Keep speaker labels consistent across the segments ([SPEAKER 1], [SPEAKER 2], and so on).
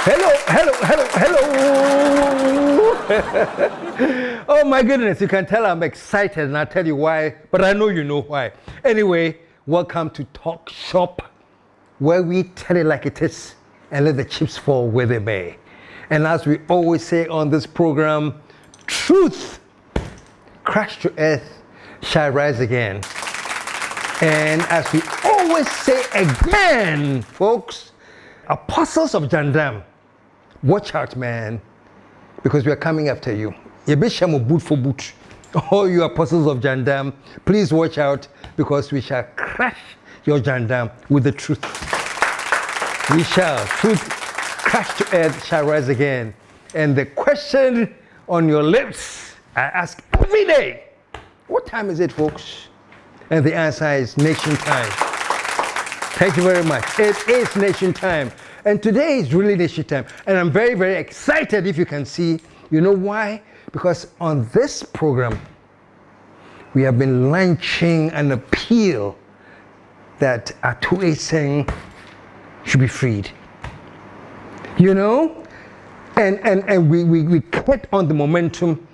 [SPEAKER 1] Hello. Oh my goodness, you can tell I'm excited and I'll tell you why, but I know you know why. Anyway, welcome to TALKSHOP, where we tell it like it is and let the chips fall where they may. And as we always say on this program, truth crashed to earth shall rise again. And as we always say again, folks, apostles of Jandam, watch out, man, because we are coming after you. Yebeshamu boot for boot. All you apostles of Jandam, please watch out, because we shall crash your Jandam with the truth. We shall. Truth crash to earth shall rise again. And the question on your lips, I ask every day, what time is it, folks? And the answer is nation time. Thank you very much. It is nation time. And today is really nation time. And I'm very, very excited, if you can see. You know why? Because on this program, we have been launching an appeal that Ato Essien should be freed. You know? And we kept on the momentum.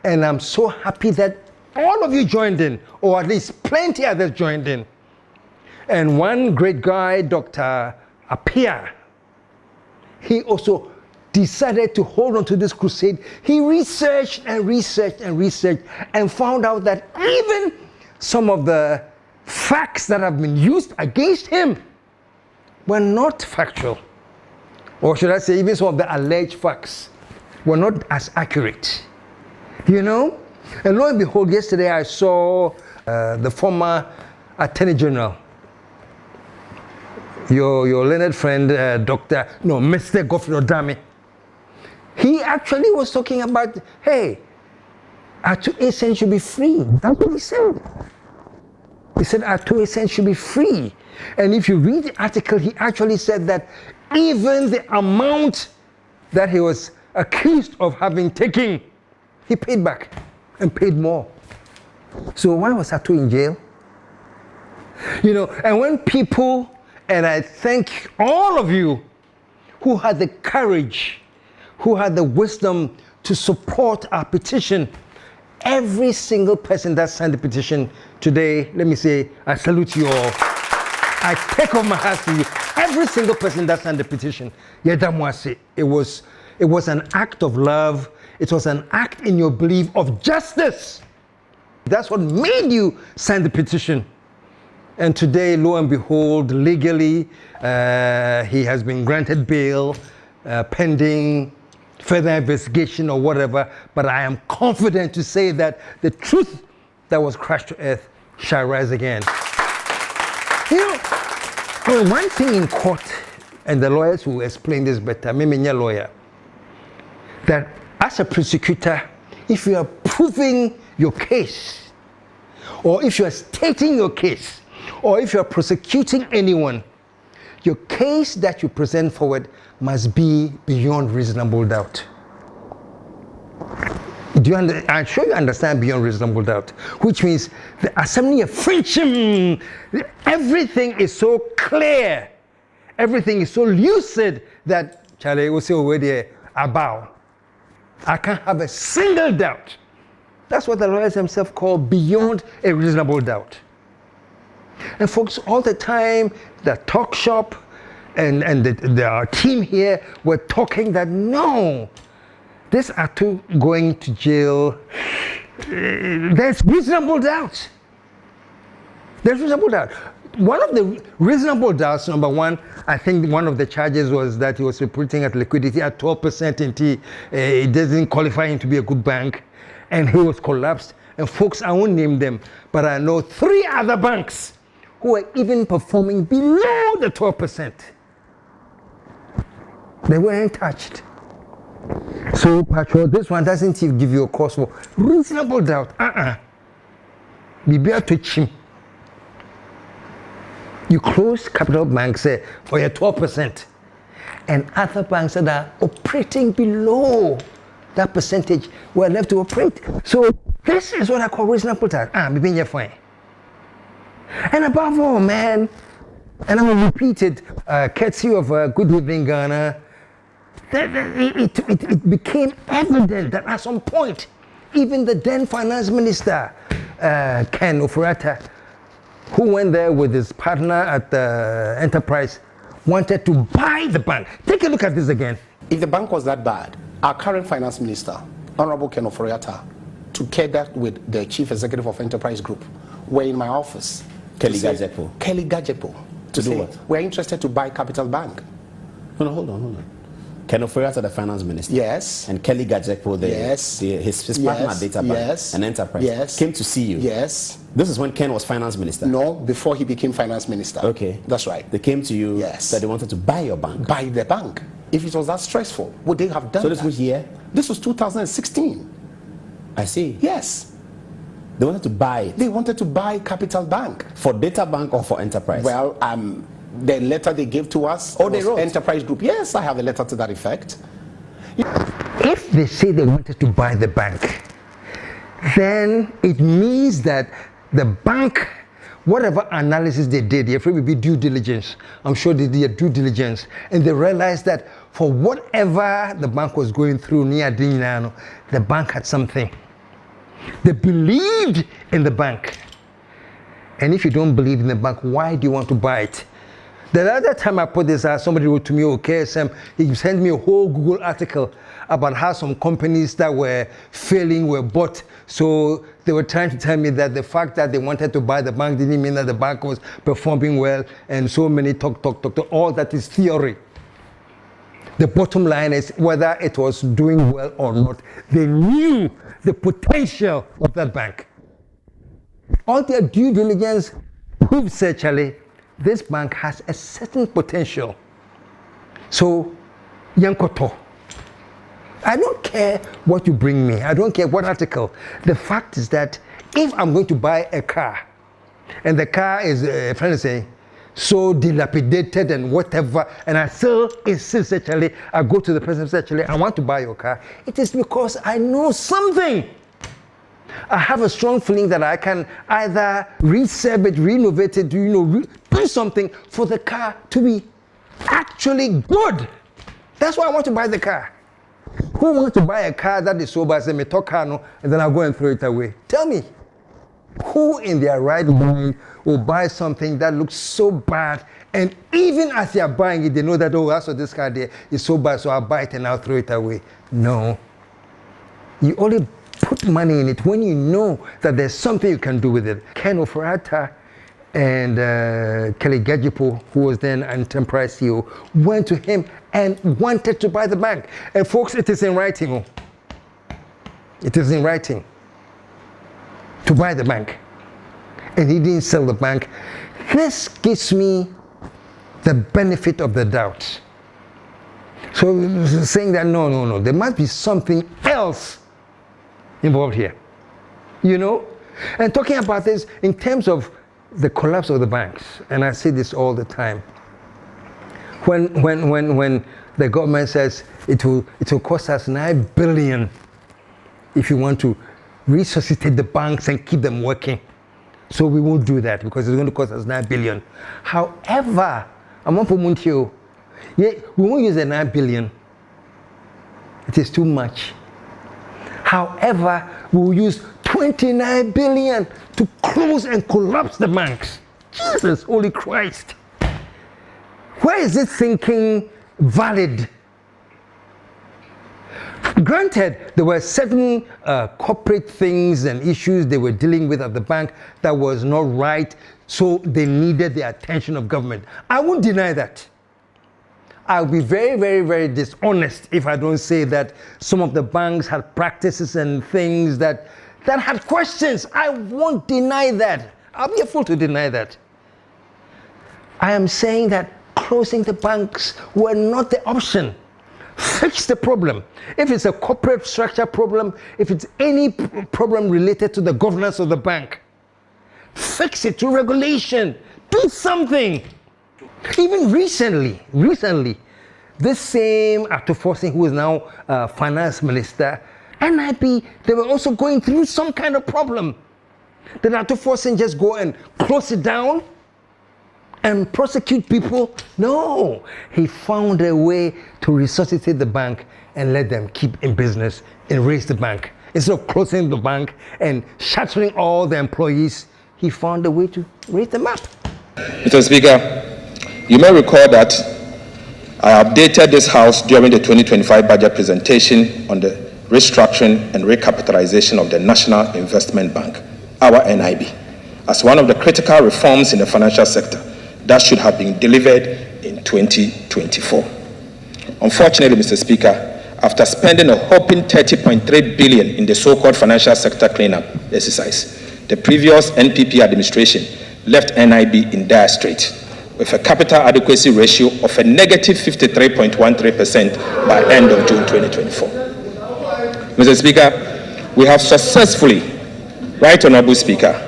[SPEAKER 1] And I'm so happy that all of you joined in, or at least plenty others joined in. And one great guy, Dr. Plea, he also decided to hold on to this crusade. He researched and researched and researched and found out that even some of the facts that have been used against him were not factual. Or should I say, even some of the alleged facts were not as accurate. You know? And lo and behold, yesterday I saw the former Attorney General, your learned friend, Mr. Godfrey Odame. He actually was talking about, hey, Ato Essien should be free. That's what he said. He said Ato Essien should be free. And if you read the article, he actually said that even the amount that he was accused of having taken, he paid back and paid more. So why was Ato in jail? You know, and when people, and I thank all of you who had the courage, who had the wisdom to support our petition, every single person that signed the petition today, let me say, I salute you all. I take off my hat to you. Every single person that signed the petition, it was an act of love. It was an act in your belief of justice. That's what made you sign the petition. And today, lo and behold, legally, he has been granted bail, pending further investigation or whatever. But I am confident to say that the truth that was crushed to earth shall rise again. You know, one thing in court, and the lawyers will explain this better, maybe your lawyer, that as a prosecutor, if you are proving your case, or if you are stating your case, or if you are prosecuting anyone, your case that you present forward must be beyond reasonable doubt. I'm sure you understand beyond reasonable doubt, which means the assembly of friendship, everything is so clear, everything is so lucid that Charlie will say over there, I bow. I can't have a single doubt. That's what the lawyers themselves call beyond a reasonable doubt. And folks, all the time, the TALKSHOP and our team here were talking that no, this Ato going to jail, there's reasonable doubt. There's reasonable doubt. One of the reasonable doubts, number one, I think one of the charges was that he was operating at liquidity at 12% until it doesn't qualify him to be a good bank, and he was collapsed. And folks, I won't name them, but I know 3 other banks who are even performing below the 12%. They weren't touched. So, Patrol, this one doesn't even give you a cause for reasonable doubt. Be able to chim. You close capital banks for your 12%, and other banks that are operating below that percentage were left to operate. So this is what I call reasonable doubt. Maybe you're fine. And above all, man, and I will repeat it, courtesy of Good Evening Ghana, it became evident that at some point, even the then finance minister, Ken of Satire, who went there with his partner at the enterprise, wanted to buy the bank. Take a look at this again.
[SPEAKER 2] If the bank was that bad, our current finance minister, Honorable Ken of Satire, together with the chief executive of Enterprise Group, were in my office.
[SPEAKER 3] Kelly Gajepo.
[SPEAKER 2] To
[SPEAKER 3] do
[SPEAKER 2] say,
[SPEAKER 3] what?
[SPEAKER 2] we're interested to buy Capital Bank.
[SPEAKER 3] No, hold on. Ken of Satire, the finance minister.
[SPEAKER 2] Yes.
[SPEAKER 3] And Kelly Gajepo, his partner at Data Bank and Enterprise, came to see you.
[SPEAKER 2] Yes.
[SPEAKER 3] This is when Ken was finance minister.
[SPEAKER 2] No, before he became finance minister.
[SPEAKER 3] Okay.
[SPEAKER 2] That's right.
[SPEAKER 3] They came to you.
[SPEAKER 2] Yes.
[SPEAKER 3] That they wanted to buy your bank.
[SPEAKER 2] Buy the bank. If it was that stressful, would they have done
[SPEAKER 3] So this
[SPEAKER 2] that?
[SPEAKER 3] was year?
[SPEAKER 2] This was 2016.
[SPEAKER 3] I see.
[SPEAKER 2] Yes.
[SPEAKER 3] They wanted to buy it.
[SPEAKER 2] They wanted to buy Capital Bank.
[SPEAKER 3] For Data Bank or for Enterprise?
[SPEAKER 2] Well, the letter they gave to us,
[SPEAKER 3] they wrote?
[SPEAKER 2] Enterprise Group. Yes, I have a letter to that effect.
[SPEAKER 1] If they say they wanted to buy the bank, then it means that the bank, whatever analysis they did, there will be due diligence. I'm sure they did due diligence, and they realized that for whatever the bank was going through near Dinano, the bank had something. They believed in the bank. And if you don't believe in the bank, why do you want to buy it? The other time I put this out, somebody wrote to me, KSM, he sent me a whole Google article about how some companies that were failing were bought. So they were trying to tell me that the fact that they wanted to buy the bank didn't mean that the bank was performing well, and so many talk. All that is theory. The bottom line is whether it was doing well or not, they knew the potential of that bank. All their due diligence proves actually this bank has a certain potential. So, Yankoto, I don't care what you bring me. I don't care what article. The fact is that if I'm going to buy a car, and the car is, so dilapidated and whatever, and I still insist actually, I go to the person and say actually, I want to buy your car, it is because I know something. I have a strong feeling that I can either resave it, renovate it, do something for the car to be actually good. That's why I want to buy the car. Who wants to buy a car that is so bad, say, me talk car, no, and then I'll go and throw it away? Tell me. Who in their right mind will buy something that looks so bad, and even as they are buying it, they know that, oh, that's what this car there is so bad, so I'll buy it and I'll throw it away? No. You only put money in it when you know that there's something you can do with it. Ken of Satire and Kelly Gajepo, who was then an Enterprise CEO, went to him and wanted to buy the bank. And folks, it is in writing. Oh. It is in writing. To buy the bank. And he didn't sell the bank. This gives me the benefit of the doubt. So saying that no, there must be something else involved here. And talking about this in terms of the collapse of the banks, and I say this all the time. When the government says it will cost us 9 billion if you want to resuscitate the banks and keep them working. So we won't do that because it's going to cost us 9 billion. However, we won't use the 9 billion. It is too much. However, we will use 29 billion to close and collapse the banks. Jesus, holy Christ. Where is this thinking valid? Granted, there were certain corporate things and issues they were dealing with at the bank that was not right, so they needed the attention of government. I won't deny that. I'll be very, very, very dishonest if I don't say that some of the banks had practices and things that had questions. I won't deny that. I'll be a fool to deny that. I am saying that closing the banks were not the option. Fix the problem. If it's a corporate structure problem, if it's any problem related to the governance of the bank, fix it through regulation. Do something. Even recently, this same Ato Essien, who is now finance minister, NIB, they were also going through some kind of problem. Did Ato Essien just go and close it down and prosecute people. No, he found a way to resuscitate the bank and let them keep in business and raise the bank. Instead of closing the bank and shattering all the employees, he found a way to raise them up.
[SPEAKER 4] Mr. Speaker, you may recall that I updated this House during the 2025 budget presentation on the restructuring and recapitalization of the National Investment Bank, our NIB, as one of the critical reforms in the financial sector that should have been delivered in 2024. Unfortunately, Mr. Speaker, after spending a whopping 30.3 billion in the so-called financial sector cleanup exercise, the previous NPP administration left NIB in dire straits with a capital adequacy ratio of a negative 53.13% by end of June 2024. Mr. Speaker, we have successfully, Right Honorable Speaker,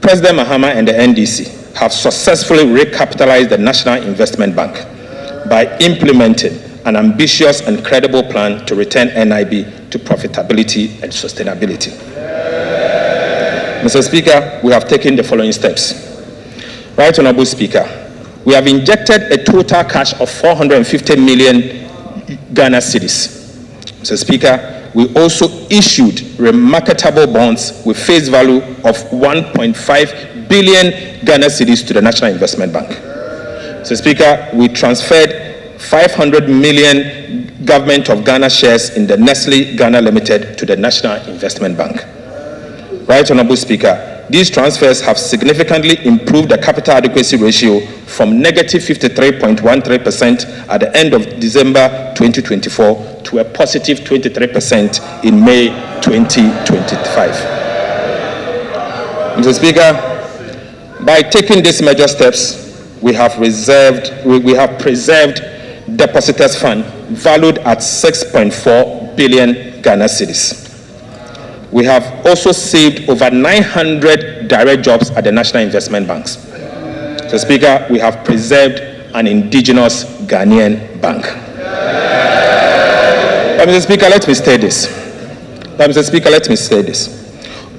[SPEAKER 4] President Mahama and the NDC have successfully recapitalized the National Investment Bank by implementing an ambitious and credible plan to return NIB to profitability and sustainability. Mr. Speaker, we have taken the following steps. Right Honorable Speaker, we have injected a total cash of 450 million Ghana cedis. Mr. Speaker, we also issued remarkable bonds with face value of 1.5 billion Ghana cedis to the National Investment Bank. Mr. Speaker, we transferred 500 million Government of Ghana shares in the Nestle Ghana Limited to the National Investment Bank. Right Honorable Speaker, these transfers have significantly improved the capital adequacy ratio from negative 53.13% at the end of December 2024 to a positive 23% in May 2025. Mr. Speaker, by taking these major steps, we have preserved depositors' fund valued at 6.4 billion Ghana cedis. We have also saved over 900 direct jobs at the National Investment Banks. Mr. Speaker, we have preserved an indigenous Ghanaian bank. But Mr. Speaker, let me say this.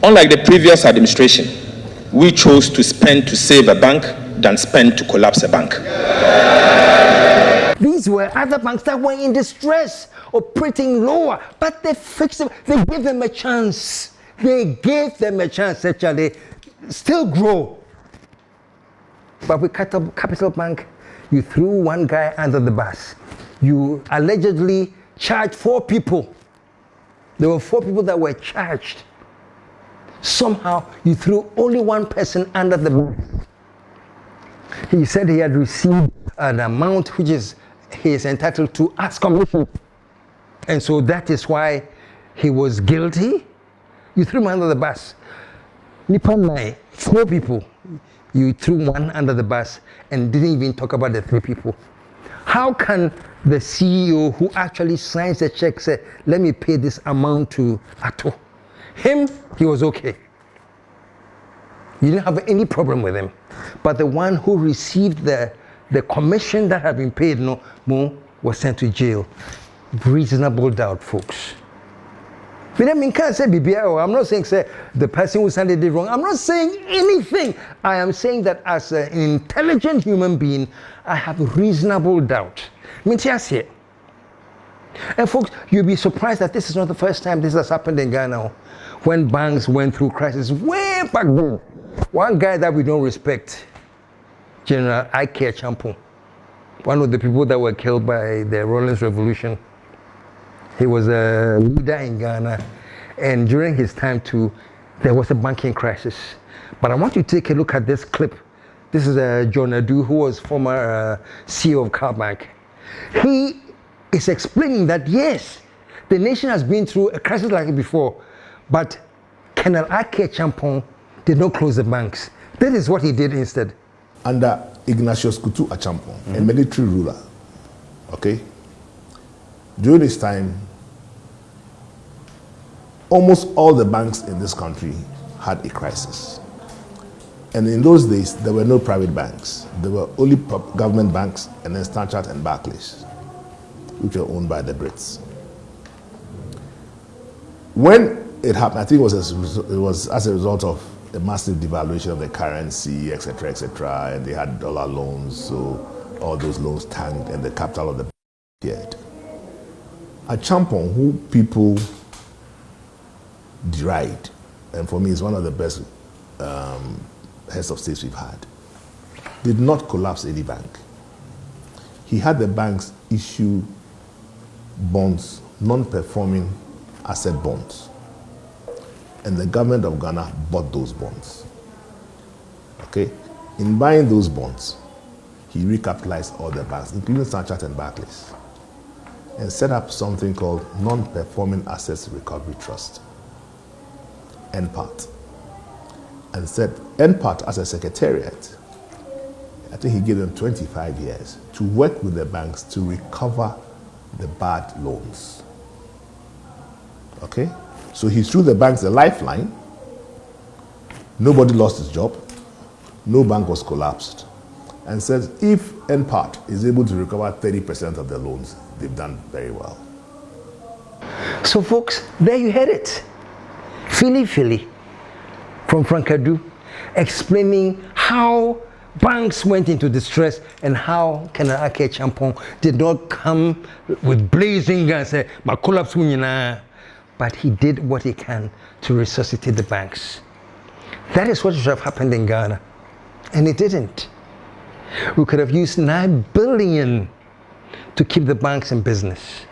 [SPEAKER 4] Unlike the previous administration, we chose to spend to save a bank than spend to collapse a bank.
[SPEAKER 1] These were other banks that were in distress, operating lower, but they fixed them. They gave them a chance. Actually, still grow. But with Capital Bank, you threw one guy under the bus. You allegedly charged 4 people. There were 4 people that were charged. Somehow, you threw only one person under the bus. He said he had received an amount which he is entitled to as commission. And so that is why he was guilty. You threw him under the bus. Nippon 4 people. You threw one under the bus and didn't even talk about the 3 people. How can the CEO who actually signs the check say, let me pay this amount to Ato? Him, he was okay. You didn't have any problem with him. But the one who received the commission that had been paid was sent to jail. Reasonable doubt, folks. I'm not saying say the person who signed it did wrong. I'm not saying anything. I am saying that as an intelligent human being, I have reasonable doubt. And folks, you'll be surprised that this is not the first time this has happened in Ghana. When banks went through crisis way back then, one guy that we don't respect, General Ike Champon, one of the people that were killed by the Rawlins Revolution. He was a leader in Ghana, and during his time too, there was a banking crisis. But I want you to take a look at this clip. This is John Adu, who was former CEO of Car Bank. He is explaining that yes, the nation has been through a crisis like it before, but Colonel Ike Champon did not close the banks. That is what he did instead.
[SPEAKER 5] Under Ignatius Kutu Achampon, a military ruler, okay? During this time, almost all the banks in this country had a crisis. And in those days, there were no private banks. There were only government banks, and then Standard Chartered and Barclays, which were owned by the Brits. When it happened, I think it was as a result of a massive devaluation of the currency, etc., and they had dollar loans, so all those loans tanked and the capital of the bank appeared. Achampong, who people deride, and for me is one of the best heads of states we've had, did not collapse any bank. He had the banks issue bonds, non-performing asset bonds. And the government of Ghana bought those bonds. Okay? In buying those bonds, he recapitalized all the banks, including Standard and Barclays, and set up something called Non-Performing Assets Recovery Trust, NPAT, and said NPAT as a secretariat, I think he gave them 25 years to work with the banks to recover the bad loans. Okay? So he threw the banks a lifeline. Nobody lost his job. No bank was collapsed. And says if NPAT is able to recover 30% of the loans, they've done very well.
[SPEAKER 1] So folks, there you had it. Philly from Frankadu explaining how banks went into distress and how Colonel Ake Champong did not come with blazing guns and say, collapse, but he did what he can to resuscitate the banks. That is what should have happened in Ghana, and it didn't. We could have used 9 billion to keep the banks in business.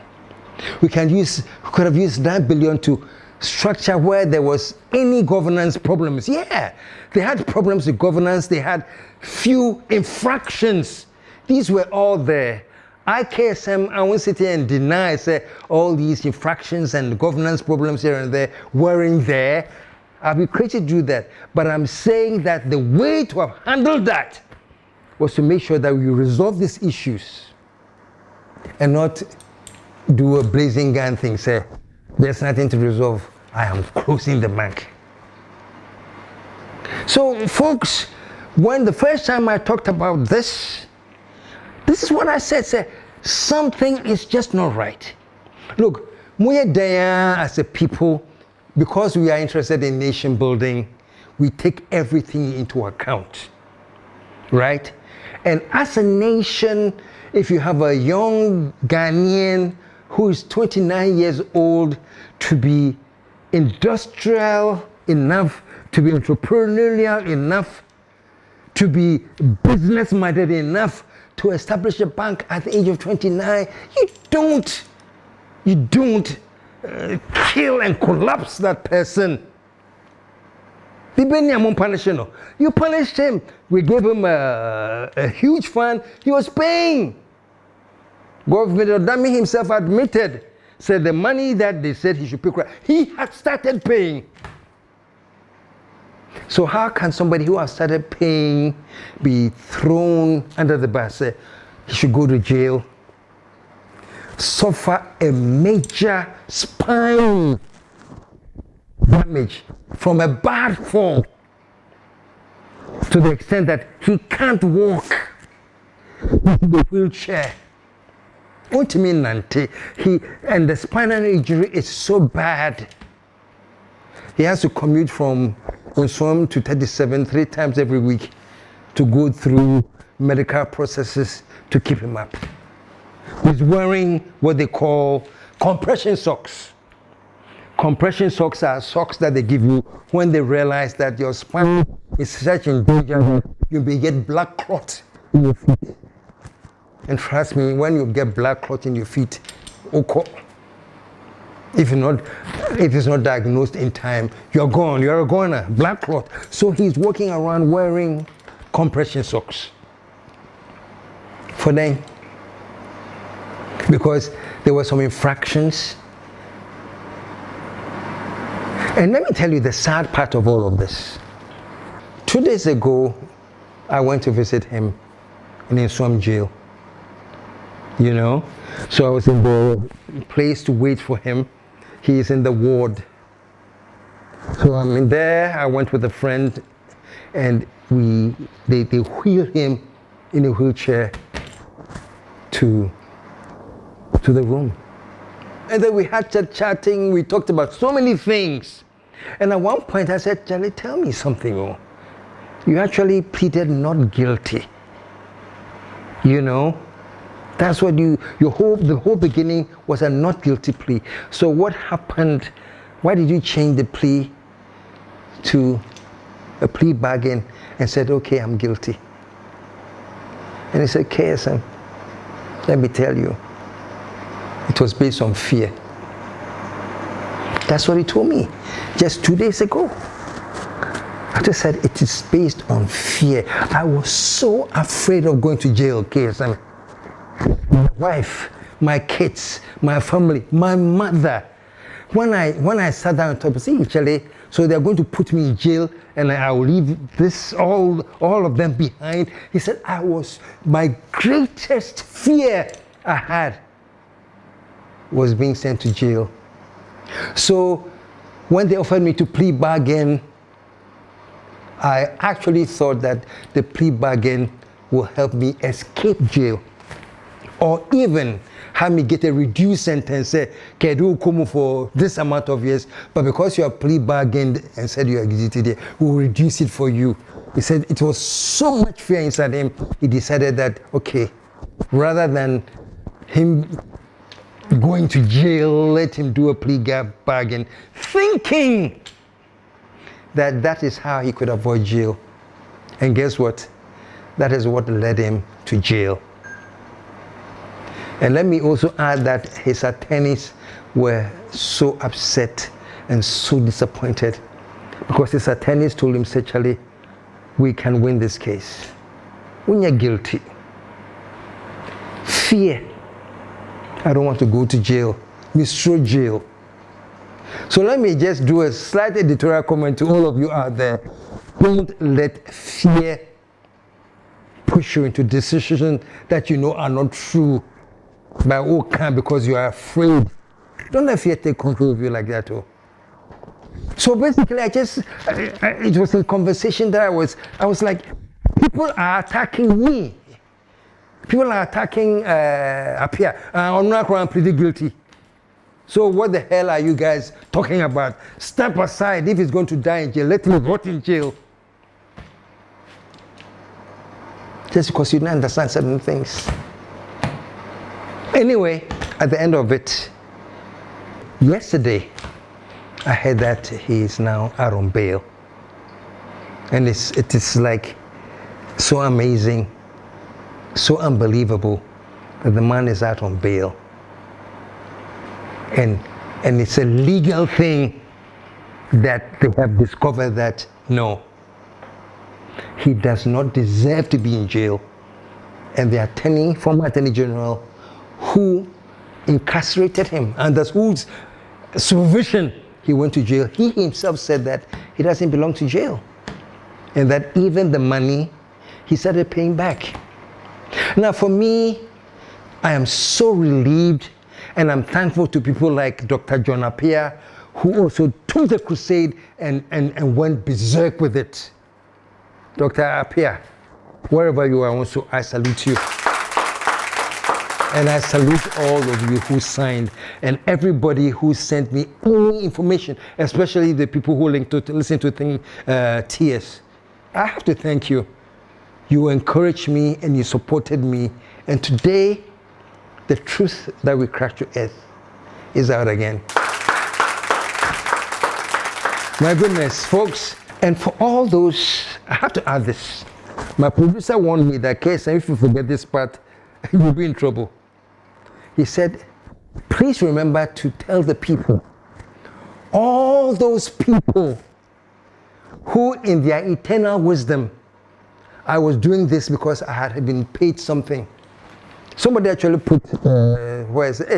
[SPEAKER 1] We could have used 9 billion to structure where there was any governance problems. Yeah, they had problems with governance. They had few infractions. These were all there. KSM, I won't sit here and deny, say, all these infractions and governance problems here and there weren't there. I'll be crazy to do that. But I'm saying that the way to have handled that was to make sure that we resolve these issues and not do a blazing gun thing, say, there's nothing to resolve, I am closing the bank. So folks, when the first time I talked about this is what I said, say, something is just not right. Look, as a people, because we are interested in nation building, we take everything into account, right? And as a nation, if you have a young Ghanaian who is 29 years old to be industrial enough, to be entrepreneurial enough, to be business-minded enough to establish a bank at the age of 29, you don't kill and collapse that person. You punished him. We gave him a huge fund. He was paying. Governor Dami himself admitted, said the money that they said he should pay, he had started paying. So how can somebody who has started paying be thrown under the bus? Say he should go to jail, suffer a major spine damage from a bad fall to the extent that he can't walk in the wheelchair. What do you mean, Nante? And the spinal injury is so bad. He has to commute from Nsawam to 37 3 times every week to go through medical processes to keep him up. He's wearing what they call compression socks. Compression socks are socks that they give you when they realize that your spine is such in danger that you may get black clot in your feet. And trust me, when you get black clot in your feet, if it's not diagnosed in time, you're gone. You're a goner, black clot. So he's walking around wearing compression socks for them, because there were some infractions. And let me tell you the sad part of all of this. 2 days ago, I went to visit him in Nsawam jail. You know, so I was in the place to wait for him. He is in the ward. So I'm in there. I went with a friend, and they wheel him in a wheelchair to the room. And then we had chatting. We talked about so many things. And at one point I said, Charlie, tell me something. Oh, you actually pleaded not guilty. You know, that's what the whole beginning was a not guilty plea. So what happened? Why did you change the plea to a plea bargain and said, okay, I'm guilty? And he said, KSM, let me tell you, it was based on fear. That's what he told me just 2 days ago. I just said, it is based on fear. I was so afraid of going to jail, KSM. My wife, my kids, my family, my mother. When I sat down and talked, see, Charlie, so they're going to put me in jail and I will leave this, all of them behind. He said, my greatest fear I had was being sent to jail. So when they offered me to plea bargain, I actually thought that the plea bargain will help me escape jail, or even have me get a reduced sentence, say, Kedu Kumu for this amount of years, but because you have plea bargained and said you are guilty, we'll reduce it for you. He said it was so much fear inside him, he decided that, okay, rather than him going to jail, let him do a plea bargain, thinking that that is how he could avoid jail. And guess what? That is what led him to jail. And let me also add that his attorneys were so upset and so disappointed because his attorneys told him, say, Charlie, we can win this case. When you're guilty, fear, I don't want to go to jail, misthrow jail. So let me just do a slight editorial comment to all of you out there. Don't let fear push you into decisions that you know are not true by all kind because you are afraid. Don't let fear take control of you like that. Oh. So basically, it was a conversation that I was like, people are attacking me. People are attacking Apia. I'm not going to plead guilty. So what the hell are you guys talking about? Step aside. If he's going to die in jail, let him rot in jail. Just because you don't understand certain things. Anyway, at the end of it, yesterday, I heard that he is now out on bail. And it is like so amazing, so unbelievable that the man is out on bail. And it's a legal thing that they have discovered that, no, he does not deserve to be in jail. And the former Attorney General, who incarcerated him, under whose supervision he went to jail, he himself said that he doesn't belong to jail. And that even the money, he started paying back. Now for me, I am so relieved and I'm thankful to people like Dr. John Appiah, who also took the crusade and went berserk with it. Dr. Appiah, wherever you are also, I salute you. And I salute all of you who signed and everybody who sent me any information, especially the people who listen to TS. I have to thank you. You encouraged me and you supported me. And today, the truth that we cracked to earth is out again. My goodness, folks, and for all those, I have to add this. My producer warned me that, KSM, if you forget this part, you'll be in trouble. He said, please remember to tell the people, all those people who in their eternal wisdom, I was doing this because I had been paid something. Somebody actually put, hey,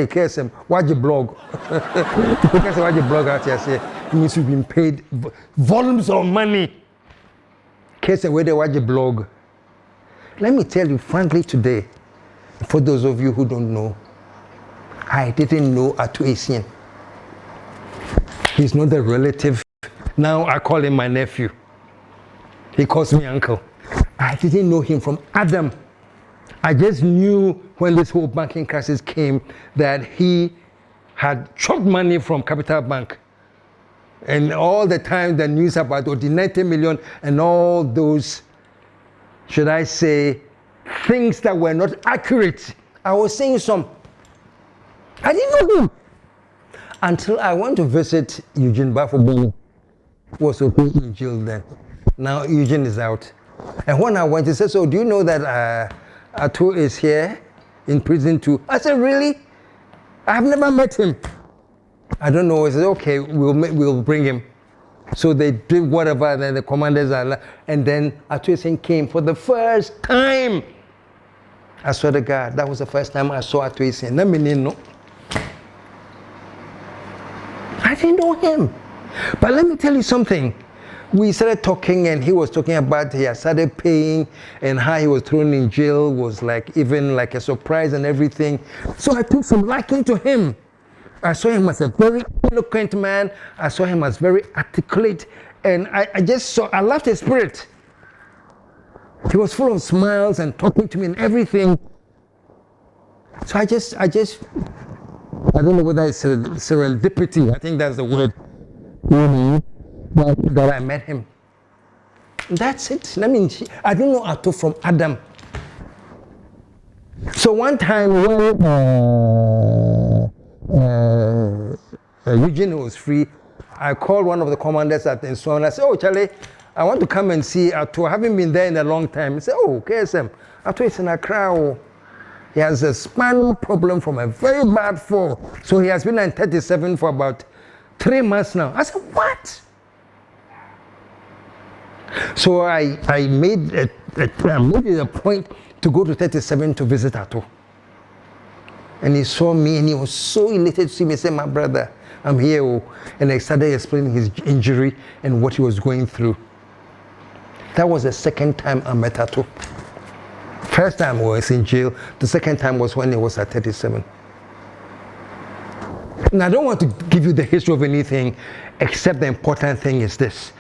[SPEAKER 1] KSM, watch your blog. Because watch your blog out here, say, it means you've been paid volumes of money. KSM, where they watch your blog. Let me tell you frankly today, for those of you who don't know, I didn't know Ato Essien. He's not a relative. Now I call him my nephew. He calls me uncle. I didn't know him from Adam. I just knew when this whole banking crisis came that he had chopped money from Capital Bank And all the time the news about the 90 million and all those, should I say, things that were not accurate. I was saying some. I didn't know him. Until I went to visit Eugene Baffobu, who was in jail then. Now Eugene is out. And when I went, he said, so do you know that Ato is here in prison too? I said, really? I've never met him. I don't know. He said, okay, we'll bring him. So they did whatever, and then the commanders are, and then Ato Essien came for the first time. I swear to God, that was the first time I saw Ato Essien. I didn't know him. But let me tell you something. We started talking, and he was talking about he had started paying, and how he was thrown in jail was like even like a surprise and everything. So I took some liking to him. I saw him as a very eloquent man. I saw him as very articulate, and I loved his spirit. He was full of smiles and talking to me and everything. So I don't know whether it's serendipity. I think that's the word. That I met him. That's it. I don't know Ato from Adam. So one time when Eugene was free, I called one of the commanders at Nso and I said, oh, Charlie, I want to come and see Ato. I haven't been there in a long time. He said, oh, KSM, Ato is in Accra. He has a spinal problem from a very bad fall. So he has been in 37 for about 3 months now. I said, what? So I made it a point to go to 37 to visit Ato. And he saw me and he was so elated to see me. He said, my brother, I'm here. And I started explaining his injury and what he was going through. That was the second time I met Ato. First time I was in jail. The second time was when he was at 37. And I don't want to give you the history of anything, except the important thing is this.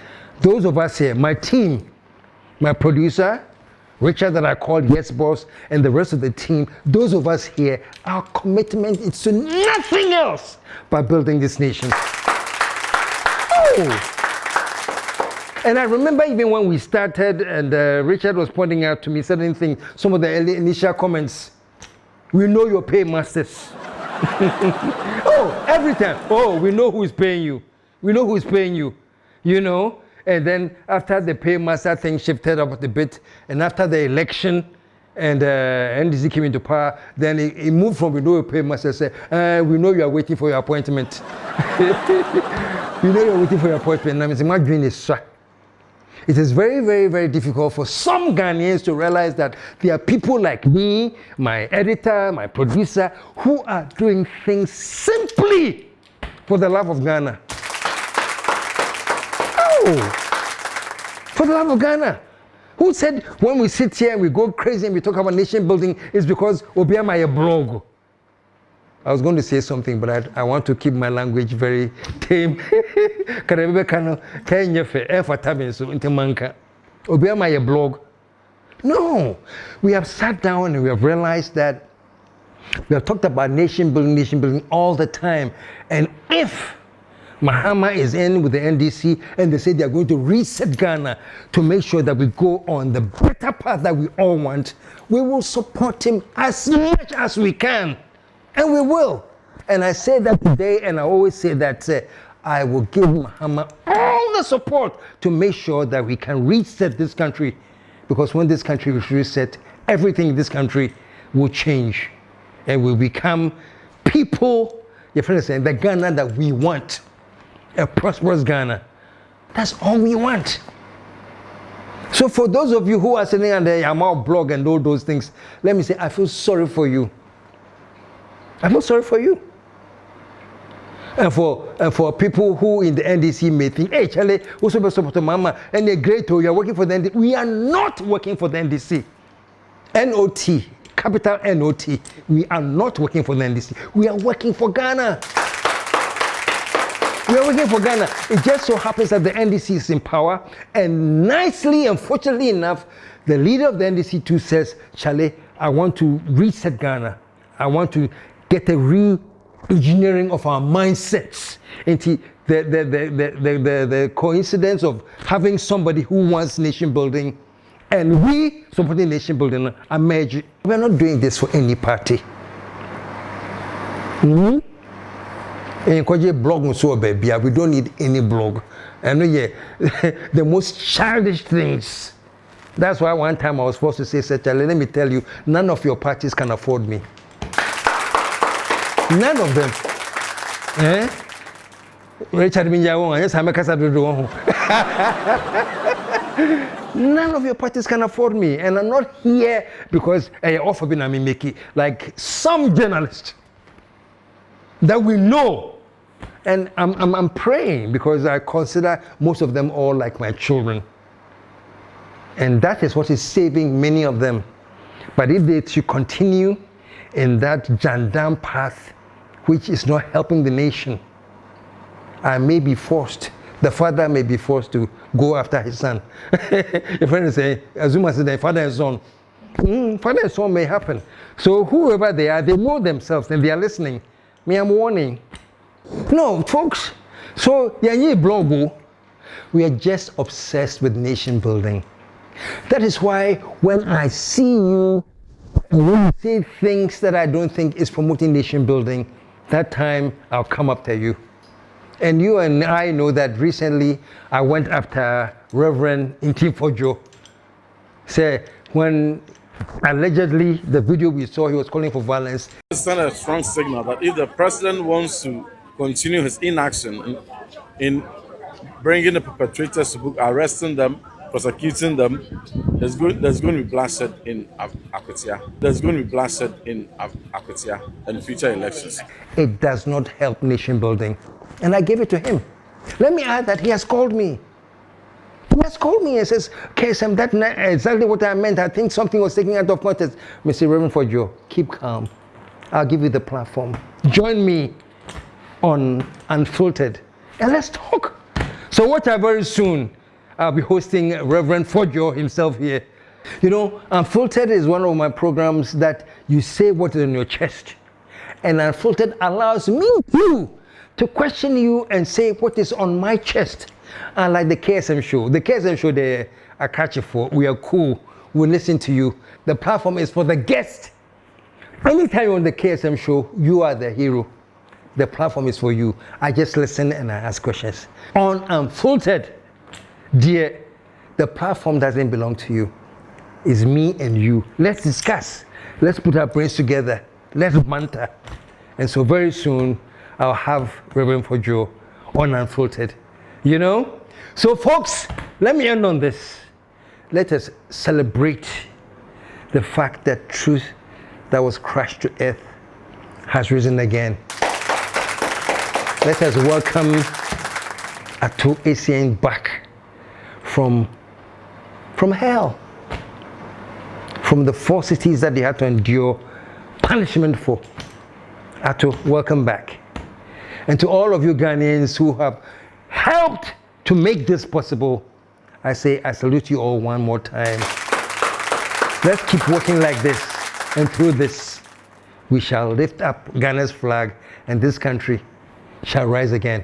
[SPEAKER 1] Those of us here, my team, my producer, Richard that I called Yes Boss, and the rest of the team, those of us here, our commitment is to nothing else but building this nation. Oh! And I remember even when we started, and Richard was pointing out to me certain things, some of the initial comments. We know your paymasters. Oh, every time. Oh, we know who is paying you. We know who is paying you. You know? And then after the paymaster thing shifted up a bit, and after the election, and NDC came into power, then it moved from we know your paymaster, said, we know you are waiting for your appointment. You know you are waiting for your appointment. And I mean, my dream is struck. It is very, very, very difficult for some Ghanaians to realize that there are people like me, my editor, my producer, who are doing things simply for the love of Ghana. Oh, for the love of Ghana. Who said when we sit here and we go crazy and we talk about nation building, it's because Obiama is a blog? I was going to say something, but I want to keep my language very tame. Obiama is a blog. No, we have sat down and we have realized that we have talked about nation building all the time. And if Mahama is in with the NDC and they say they are going to reset Ghana to make sure that we go on the better path that we all want, we will support him as much as we can. And we will. And I say that today, and I always say that I will give Mahama all the support to make sure that we can reset this country. Because when this country is reset, everything in this country will change. And will become people, your friend is saying, the Ghana that we want. A prosperous Ghana. That's all we want. So for those of you who are sitting on the Yamal blog and all those things, let me say, I feel sorry for you. I feel sorry for you. And for people who in the NDC may think, hey, Charlie, who's supposed to Mama, and they're great, you're working for the NDC. We are not working for the NDC. NOT, capital NOT. We are not working for the NDC. We are working for Ghana. We are working for Ghana. It just so happens that the NDC is in power, and nicely and fortunately enough, the leader of the NDC too says, Charlie, I want to reset Ghana. I want to get a engineering of our mindsets into the coincidence of having somebody who wants nation building and we supporting nation building are merging. We're not doing this for any party. We don't need any blog. And the most childish things. That's why one time I was supposed to say, Sechalé, let me tell you, none of your parties can afford me. None of them. Richard Minjawong, yes, I'm a Casadro. None of your parties can afford me. And I'm not here because I offer me Miki, like some journalists that we know. And I'm praying because I consider most of them all like my children. And that is what is saving many of them. But if they should continue in that jandam path, which is not helping the nation, I may be forced, the father may be forced to go after his son. Your friend say, Azuma said, father and son. Father and son may happen. So whoever they are, they know themselves and they are listening. Me, I'm warning. No, folks. So, we are just obsessed with nation building. That is why when I see you and when you say things that I don't think is promoting nation building, that time I'll come after you. And you and I know that recently I went after Reverend Intifojo. Say, when allegedly the video we saw, he was calling for violence.
[SPEAKER 6] It's not a strong signal that if the president wants to continue his inaction in bringing the perpetrators to book, arresting them, prosecuting them, there's going to be bloodshed in Akwatia. There's going to be bloodshed in Akwatia and future elections.
[SPEAKER 1] It does not help nation building. And I gave it to him. Let me add that he has called me. He has called me and says, KSM, that's not exactly what I meant. I think something was taken out of context. Mr. Reverend Fojo, keep calm. I'll give you the platform. Join me on Unfiltered and let's talk. So watch out very soon. I'll be hosting Reverend Fojo himself here. You know, Unfiltered is one of my programs that you say what is in your chest. And Unfiltered allows me to question you and say what is on my chest. Unlike the KSM show. The KSM show, they are catchy for. We are cool. We listen to you. The platform is for the guest. Anytime you're on the KSM show, you are the hero. The platform is for you. I just listen and I ask questions. On Unfiltered, dear, the platform doesn't belong to you. It's me and you. Let's discuss. Let's put our brains together. Let's banter. And so very soon, I'll have Reverend Fojo on Unfiltered. You know? So folks, let me end on this. Let us celebrate the fact that truth that was crushed to earth has risen again. Let us welcome Ato Essien back from hell, from the falsities that they had to endure punishment for. Ato, welcome back. And to all of you Ghanaians who have helped to make this possible, I say I salute you all one more time. Let's keep working like this, and through this, we shall lift up Ghana's flag, and this country shall rise again.